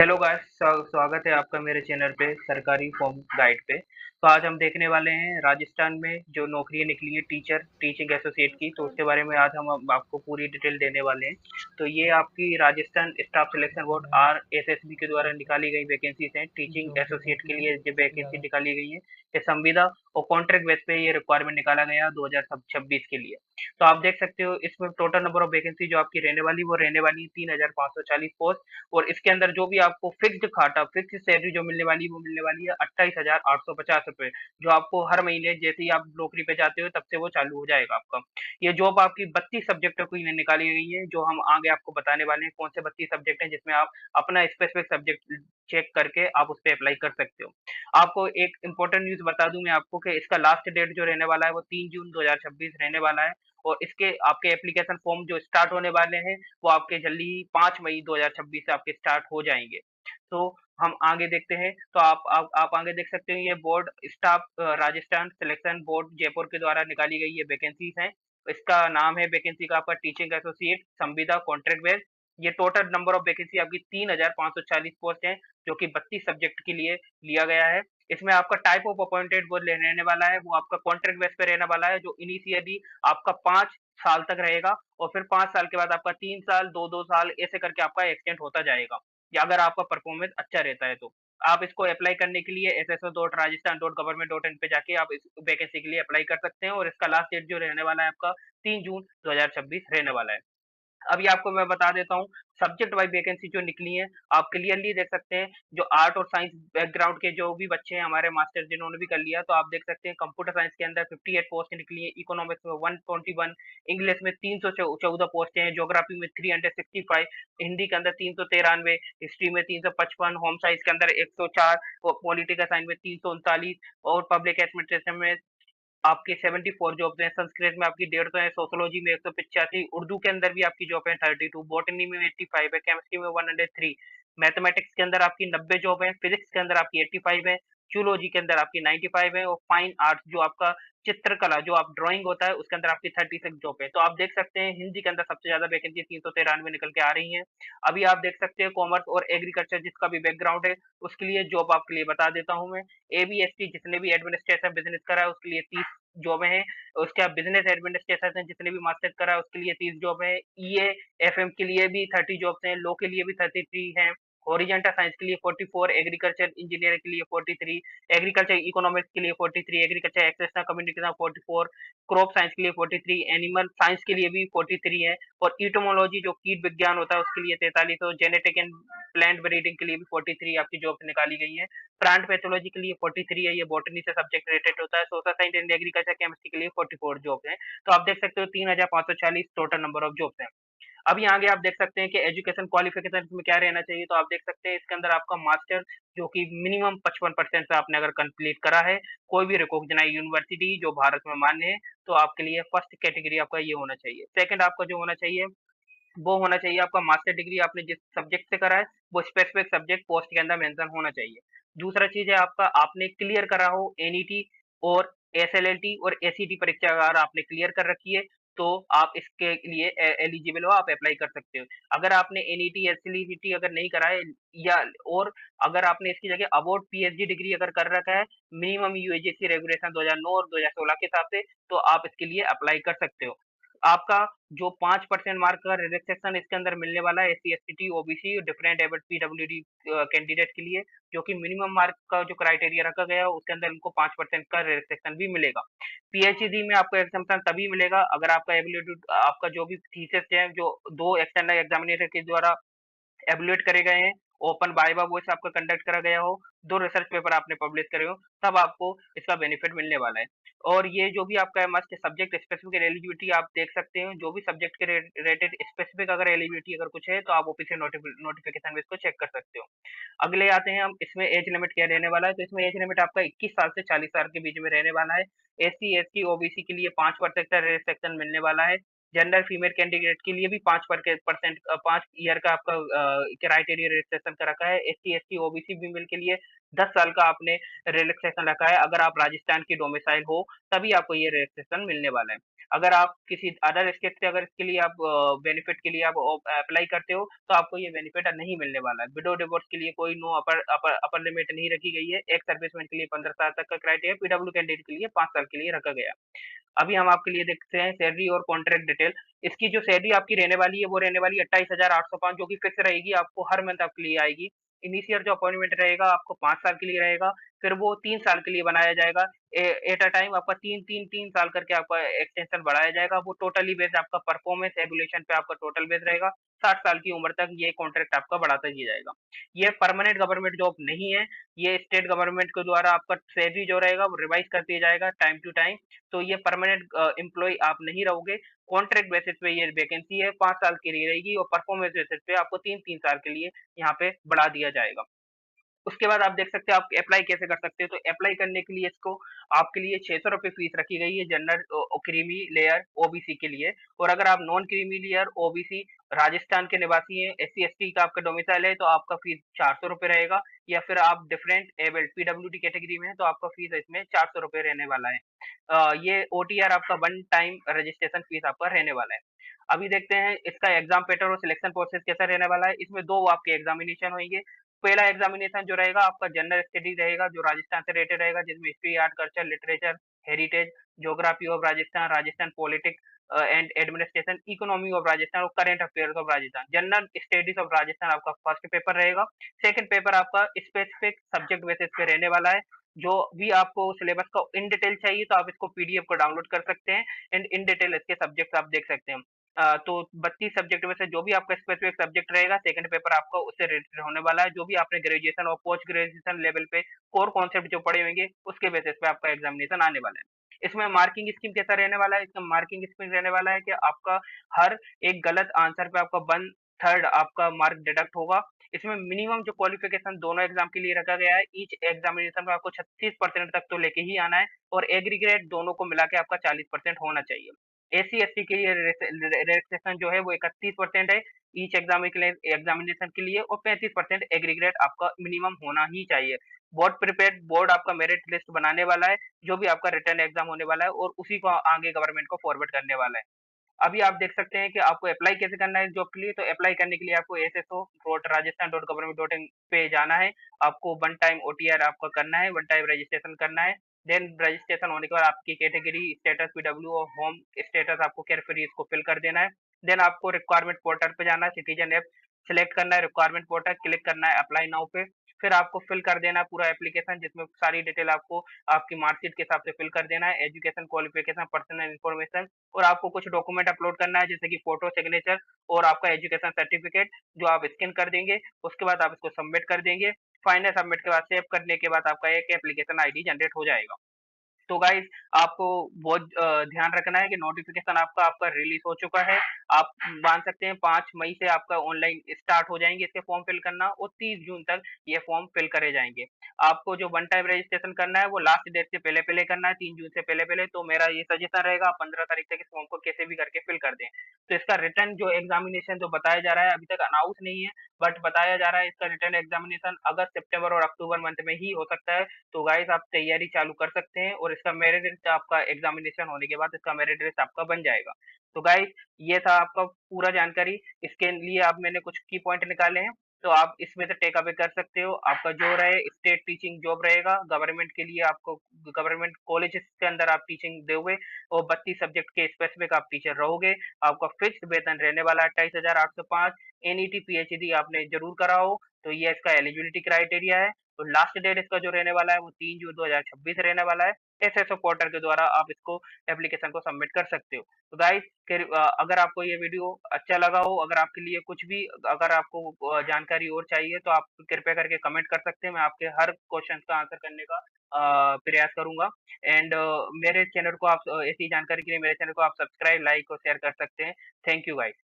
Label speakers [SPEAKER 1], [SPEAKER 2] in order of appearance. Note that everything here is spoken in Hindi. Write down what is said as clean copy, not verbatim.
[SPEAKER 1] हेलो गाइस, स्वागत है आपका मेरे चैनल पे सरकारी फॉर्म गाइड पे। तो आज हम देखने वाले हैं राजस्थान में जो नौकरियां निकली है टीचिंग एसोसिएट की, तो उसके बारे में आज हम आपको पूरी डिटेल देने वाले हैं। तो ये आपकी Rajasthan staff selection board RSSB के द्वारा निकाली गई वैकेंसीज हैं। टीचिंग एसोसिएट के लिए जो वैकेंसी निकाली गई है, ये संविदा और कॉन्ट्रैक्ट बेस पे ये रिक्वायरमेंट निकाला गया 2026 के लिए। तो आप देख सकते हो इसमें टोटल नंबर ऑफ वैकेंसी जो आपकी रहने वाली वो रहने वाली 3,540 पोस्ट। और इसके अंदर जो भी आपको फिक्स्ड सैलरी जो मिलने वाली है वो मिलने वाली है 28,850 रुपए, जो आपको हर महीने जैसे ही आप नौकरी पे जाते हो तब से वो चालू हो जाएगा आपका। ये जॉब आपकी 32 सब्जेक्टों की निकाली गई है, जो हम आगे आपको बताने वाले हैं कौन से 32 सब्जेक्ट हैं, जिसमें आप अपना स्पेसिफिक सब्जेक्ट चेक करके आप उस पर अप्लाई कर सकते हो। आपको एक इंपॉर्टेंट न्यूज बता दूं मैं आपको कि इसका लास्ट डेट जो रहने वाला है वो 3 जून 2026 रहने वाला है। और इसके आपके एप्लीकेशन फॉर्म जो स्टार्ट होने वाले हैं वो आपके जल्दी ही 5 मई 2026 से आपके स्टार्ट हो जाएंगे। तो हम आगे देखते हैं। तो आप आगे देख सकते हैं, ये board staff Rajasthan selection board Jaipur के द्वारा निकाली गई ये वैकेंसीज हैं। इसका नाम है वैकेंसी का आपका टीचिंग एसोसिएट संविदा कॉन्ट्रैक्ट बेस्ड। ये टोटल नंबर ऑफ वैकेंसी आपकी 3,540 पोस्ट है, जो कि 32 सब्जेक्ट के लिए लिया गया है। इसमें आपका टाइप ऑफ अपॉइंटेड वो रहने वाला है, वो आपका कॉन्ट्रैक्ट बेस पे रहने वाला है, जो इनिशियली आपका 5 साल तक रहेगा। और फिर 5 साल के बाद आपका 3 साल, 2-2 साल ऐसे करके आपका एक्सटेंड होता जाएगा, या अगर आपका परफॉर्मेंस अच्छा रहता है तो। आप इसको अप्लाई करने के लिए sso.rajasthan.government.in पे जाके आप इस वैकेंसी के लिए अप्लाई कर सकते हैं। और इसका लास्ट डेट जो रहने वाला है आपका 3 जून 2026 रहने वाला है। अभी आपको मैं बता देता हूँ सब्जेक्ट वाइज वैकेंसी जो निकली है। आप क्लियरली देख सकते हैं, जो आर्ट और साइंस बैकग्राउंड के जो भी बच्चे हैं हमारे मास्टर जिन्होंने भी कर लिया, तो आप देख सकते हैं कंप्यूटर साइंस के अंदर 58 पोस्ट निकली है, इकोनॉमिक्स में 121, इंग्लिश में 314 पोस्ट हैं, ज्योग्राफी में 365, हिंदी के अंदर 393, हिस्ट्री में 355, होम साइंस के अंदर 104, और पॉलिटिकल साइंस में 339, और पब्लिक एडमिनिस्ट्रेशन में आपके 74 जॉब्स हैं, संस्कृत में आपकी 150 है, सोशियोलॉजी में 185, उर्दू के अंदर भी आपकी जॉब है 32, बॉटनी में 85 है, केमिस्ट्री में 103, मैथमेटिक्स के अंदर आपकी 90 जॉब है, फिजिक्स के अंदर आपकी 85 है, जूलॉजी के अंदर आपकी 95 है, और फाइन आर्ट्स जो आपका चित्रकला जो आप ड्राइंग होता है उसके अंदर आपकी 36 जॉब है। तो आप देख सकते हैं हिंदी के अंदर सबसे ज्यादा वैकेंसी 393 निकल के आ रही है। अभी आप देख सकते हैं कॉमर्स और एग्रीकल्चर जिसका भी बैकग्राउंड है उसके लिए जॉब आपके लिए बता देता हूँ मैं। ABST जिसने भी एडमिनिस्ट्रेशन बिजनेस करा है उसके लिए 30 जॉब है। उसके बाद बिजनेस एडमिनिस्ट्रेशन है जितने भी मास्टर्स करा है उसके लिए 30 जॉब है। EAFM के लिए भी 30 जॉब्स हैं, लॉ के लिए भी 33 हैं, हॉरिजॉन्टल साइंस के लिए 44, एग्रीकल्चर इंजीनियर के लिए 43, एग्रीकल्चर इकोनॉमिक्स के लिए 43, एग्रीकल्चर एक्सेशनल कम्युनिकेशन 44, क्रॉप साइंस के लिए 43, एनिमल साइंस के लिए भी 43 है, और ईटोमोलॉजी जो कीट विज्ञान होता है उसके लिए 43, और जेनेटिक एंड प्लांट ब्रीडिंग के लिए भी 43 आपकी जॉब्स निकाली गई है। प्लांट पैथोलॉजी के लिए 43 है, ये बॉटनी से सब्जेक्ट रिलेटेड होता है। Social science and agriculture chemistry के लिए 44 जॉब है। तो आप देख सकते हो 3,540 टोटल नंबर ऑफ जॉब्स हैं। अभी आगे आप देख सकते हैं कि एजुकेशन क्वालिफिकेशन में क्या रहना चाहिए। तो आप देख सकते हैं इसके अंदर आपका मास्टर जो कि मिनिमम 55% से आपने अगर कंप्लीट करा है, कोई भी रिकॉग्नाइज्ड यूनिवर्सिटी जो भारत में मान्य है, तो आपके लिए फर्स्ट कैटेगरी आपका ये होना चाहिए। सेकंड आपका जो होना चाहिए वो होना चाहिए आपका मास्टर डिग्री आपने जिस सब्जेक्ट से करा है वो स्पेसिफिक सब्जेक्ट पोस्ट के अंदर मेंशन होना चाहिए। दूसरा चीज है आपका आपने क्लियर करा हो एनईटी और एसएलएलटी और एसीटी परीक्षा अगर आपने क्लियर कर रखी है तो आप इसके लिए एलिजिबल हो, आप अप्लाई कर सकते हो। अगर आपने एनईटी एसएलईटी अगर नहीं करा है, या और अगर आपने इसकी जगह अबाउट पीएचडी डिग्री अगर कर रखा है मिनिमम यूजीसी रेगुलेशन 2009 और 2016 के हिसाब से, तो आप इसके लिए अप्लाई कर सकते हो। आपका जो 5% मार्क का रिलैक्सेशन इसके अंदर मिलने वाला है SC ST OBC different able PWD candidate के लिए, जो कि मिनिमम मार्क का जो क्राइटेरिया रखा गया है उसके अंदर इनको 5% का रिलैक्सेशन भी मिलेगा। पीएचडी में आपको एग्जामेशन तभी मिलेगा अगर आपका एबिलिटी आपका जो भी थीसिस है जो 2 एक्सटर्नल एग्जामिनेटर के द्वारा एवलुएट करे गए हैं, ओपन वाइवा वो से आपका कंडक्ट करा गया हो, 2 रिसर्च पेपर आपने पब्लिश करे हो, तब आपको इसका बेनिफिट मिलने वाला है। और ये जो भी आपका मस्ट सब्जेक्ट स्पेसिफिक एलिजिबिलिटी आप देख सकते हैं, जो भी सब्जेक्ट के रिलेटेड स्पेसिफिक अगर एलिजिबिलिटी अगर कुछ है तो आप ऑफिशियल नोटिफिकेशन में इसको चेक कर सकते हो। अगले आते हैं हम, इसमें एज लिमिट क्या रहने वाला है। तो इसमें एज लिमिट आपका 21 साल से 40 साल के बीच में रहने वाला है। एससी एसटी ओबीसी के लिए 5% का रिलैक्सेशन मिलने वाला है। जेंडर फीमेल कैंडिडेट के लिए भी 5% 5 ईयर का आपका क्राइटेरिया रिलैक्सेशन का रखा है। एससी एसटी ओबीसी फीमेल के लिए 10 साल का आपने रिलैक्सेशन रखा है। अगर आप राजस्थान की डोमिसाइल हो तभी आपको ये रिलैक्सेशन मिलने वाला है। अगर आप किसी अदर स्टेट से अगर इसके लिए आप बेनिफिट के लिए आप अप्लाई करते हो, तो आपको ये बेनिफिट नहीं मिलने वाला है। विडो डिवोर्स के लिए कोई नो अपर अपर अपर लिमिट नहीं रखी गई है। एक सर्विसमैन के लिए 15 साल तक का क्राइटेरिया, पीडब्ल्यू कैंडिडेट के लिए 5 साल के लिए रखा गया। अभी हम आपके लिए देखते हैं सैलरी और कॉन्ट्रैक्ट डिटेल। इसकी जो सैलरी आपकी रहने वाली है वो रहने वाली है 28,805, जो कि फिक्स रहेगी, आपको हर मंथ आपके लिए आएगी। इनिशियल जो अपॉइंटमेंट रहेगा आपको 5 साल के लिए रहेगा, फिर वो 3 साल के लिए बनाया जाएगा। एट अ टाइम आपका 3 साल करके आपका एक्सटेंशन बढ़ाया जाएगा। वो टोटली बेस्ड आपका परफॉर्मेंस एवोल्यूशन पे आपका टोटल बेस रहेगा। 60 साल की उम्र तक ये कॉन्ट्रैक्ट आपका बढ़ाता ही जाएगा। ये परमानेंट गवर्नमेंट जॉब नहीं है, ये स्टेट गवर्नमेंट के द्वारा आपका सैलरी जो रहेगा वो रिवाइज कर दिया जाएगा टाइम टू टाइम। तो ये परमानेंट एम्प्लॉय आप नहीं रहोगे। कॉन्ट्रैक्ट बेसिस पे ये वैकेंसी है, 5 साल के लिए रहेगी और परफॉर्मेंस बेसिस पे आपको 3-3 साल के लिए यहाँ पे बढ़ा दिया जाएगा। उसके बाद आप देख सकते हो आप अप्लाई कैसे कर सकते हो। तो अप्लाई करने के लिए इसको आपके लिए 600 रुपए फीस रखी गई है जनरल क्रीमी लेयर ओबीसी के लिए। और अगर आप non creamy layer OBC Rajasthan के निवासी हैं, एस सी एस टी का आपका डोमिसाइल है, तो आपका फीस 400 रुपए रहेगा। या फिर आप डिफरेंट एबल्ड पीडब्ल्यूडी कैटेगरी में है तो आपका फीस इसमें 400 रुपए रहने वाला है। ये ओटीआर आपका वन टाइम रजिस्ट्रेशन फीस आपका रहने वाला है। अभी देखते हैं इसका एग्जाम पैटर्न और सिलेक्शन प्रोसेस कैसा रहने वाला है। इसमें दो आपके एग्जामिनेशन होंगे। पहला एग्जामिनेशन जो रहेगा आपका जनरल स्टडी रहेगा, जो राजस्थान से रिलेटेड रहेगा, जिसमें history, art, culture, literature, heritage, geography of Rajasthan, Rajasthan politics and administration, economy of Rajasthan और current affairs of Rajasthan. General studies of Rajasthan आपका फर्स्ट पेपर रहेगा। सेकंड पेपर आपका स्पेसिफिक सब्जेक्ट बेसिस पे रहने वाला है। जो भी आपको सिलेबस का इन डिटेल चाहिए तो आप इसको पीडीएफ को डाउनलोड कर सकते हैं एंड इन डिटेल इसके सब्जेक्ट आप देख सकते हैं। तो 32 सब्जेक्ट में से जो भी आपका स्पेसिफिक सब्जेक्ट रहेगा, सेकंड पेपर आपका उससे रिलेटेड होने वाला है। जो भी आपने ग्रेजुएशन और पोस्ट ग्रेजुएशन लेवल पे कोर कॉन्सेप्ट जो पढ़े होंगे, उसके बेसिस पे आपका एग्जामिनेशन आने वाला है। इसमें मार्किंग स्कीम कैसा रहने वाला है? इसका मार्किंग स्कीम रहने वाला है कि आपका हर एक गलत आंसर पे आपका 1/3 आपका मार्क डिडक्ट होगा। इसमें मिनिमम जो क्वालिफिकेशन दोनों एग्जाम के लिए रखा गया है, ईच एग्जामिनेशन में आपको 36% तक तो लेके ही आना है और एग्रीगेट दोनों को मिला के आपका 40% होना चाहिए। एससी/एसटी के लिए रिलैक्सेशन जो है वो 31% है ईच एग्जामिनेशन के लिए और 35% एग्रीगेट आपका मिनिमम होना ही चाहिए। बोर्ड आपका मेरिट लिस्ट बनाने वाला है, जो भी आपका रिटर्न एग्जाम होने वाला है और उसी को आगे गवर्नमेंट को फॉरवर्ड करने वाला है। अभी आप देख सकते हैं कि आपको अप्लाई कैसे करना है इस जॉब के लिए। तो अप्लाई करने के लिए आपको sso.rajasthan.government.in पे जाना है। आपको वन टाइम ओटीआर आपका करना है, वन टाइम रजिस्ट्रेशन करना है। देन रजिस्ट्रेशन होने के बाद आपकी कैटेगरी स्टेटस पीडब्ल्यू और होम स्टेटस आपको केयरफ्री इसको फिल कर देना है। देन आपको रिक्वायरमेंट पोर्टल पे जाना है, सिटीजन ऐप सिलेक्ट करना है, रिक्वायरमेंट पोर्टल क्लिक करना है अप्लाई नाउ पे। फिर आपको फिल कर देना है पूरा एप्लीकेशन, जिसमें सारी डिटेल आपको आपकी मार्कशीट के हिसाब से फिल कर देना है, एजुकेशन क्वालिफिकेशन, पर्सनल इन्फॉर्मेशन और आपको कुछ डॉक्यूमेंट अपलोड करना है, जैसे कि फोटो, सिग्नेचर और आपका एजुकेशन सर्टिफिकेट, जो आप स्कैन कर देंगे। उसके बाद आप इसको सबमिट कर देंगे। फाइनल सबमिट के बाद सेव करने के बाद आपका एक एप्लीकेशन आईडी जनरेट हो जाएगा। तो गाइस आपको बहुत ध्यान रखना है कि नोटिफिकेशन आपका आपका रिलीज हो चुका है। आप मान सकते हैं 5 मई से आपका ऑनलाइन स्टार्ट हो जाएंगे इसके फॉर्म फिल करना और 30 जून तक ये फॉर्म फिल करे जाएंगे। आपको जो वन टाइम रजिस्ट्रेशन करना है वो लास्ट डेट से पहले पहले करना है, 3 जून से पहले पहले। तो मेरा ये सजेशन रहेगा आप 15 तारीख तक इस फॉर्म को कैसे भी करके फिल कर दें। तो इसका रिटर्न जो एग्जामिनेशन जो बताया जा रहा है अभी तक अनाउंस नहीं है, बट बताया जा रहा है इसका रिटर्न एग्जामिनेशन अगस्त, सितंबर और अक्टूबर मंथ में ही हो सकता है। तो गाइस आप तैयारी चालू कर सकते हैं और इसका मेरिट लिस्ट आपका एग्जामिनेशन होने के बाद इसका मेरिट लिस्ट आपका बन जाएगा। तो गाइस ये था आपका पूरा जानकारी। इसके लिए आप मैंने कुछ की पॉइंट निकाले हैं, तो आप इसमें से टेक अवे कर सकते हो। आपका जो रहे स्टेट टीचिंग जॉब रहेगा गवर्नमेंट के लिए, आपको गवर्नमेंट कॉलेज के अंदर आप टीचिंग दोगे और 32 सब्जेक्ट के स्पेसिफिक आप टीचर रहोगे। आपका फिक्स्ड वेतन रहने वाला है 28,805। एनईटी पीएचडी आपने जरूर करा हो तो ये इसका एलिजिबिलिटी क्राइटेरिया है। तो लास्ट डेट इसका जो रहने वाला है वो 3 जून 2026 रहने वाला है। एसएसओ पोर्टल के द्वारा आप इसको एप्लीकेशन को सबमिट कर सकते हो। तो गाइस फिर अगर आपको ये वीडियो अच्छा लगा हो, अगर आपके लिए कुछ भी अगर आपको जानकारी और चाहिए तो आप कृपया करके कमेंट कर सकते हैं। मैं आपके हर क्वेश्चन का आंसर करने का प्रयास करूंगा। एंड मेरे चैनल को आप ऐसी जानकारी के लिए मेरे चैनल को आप सब्सक्राइब, लाइक और शेयर कर सकते हैं। Thank you guys.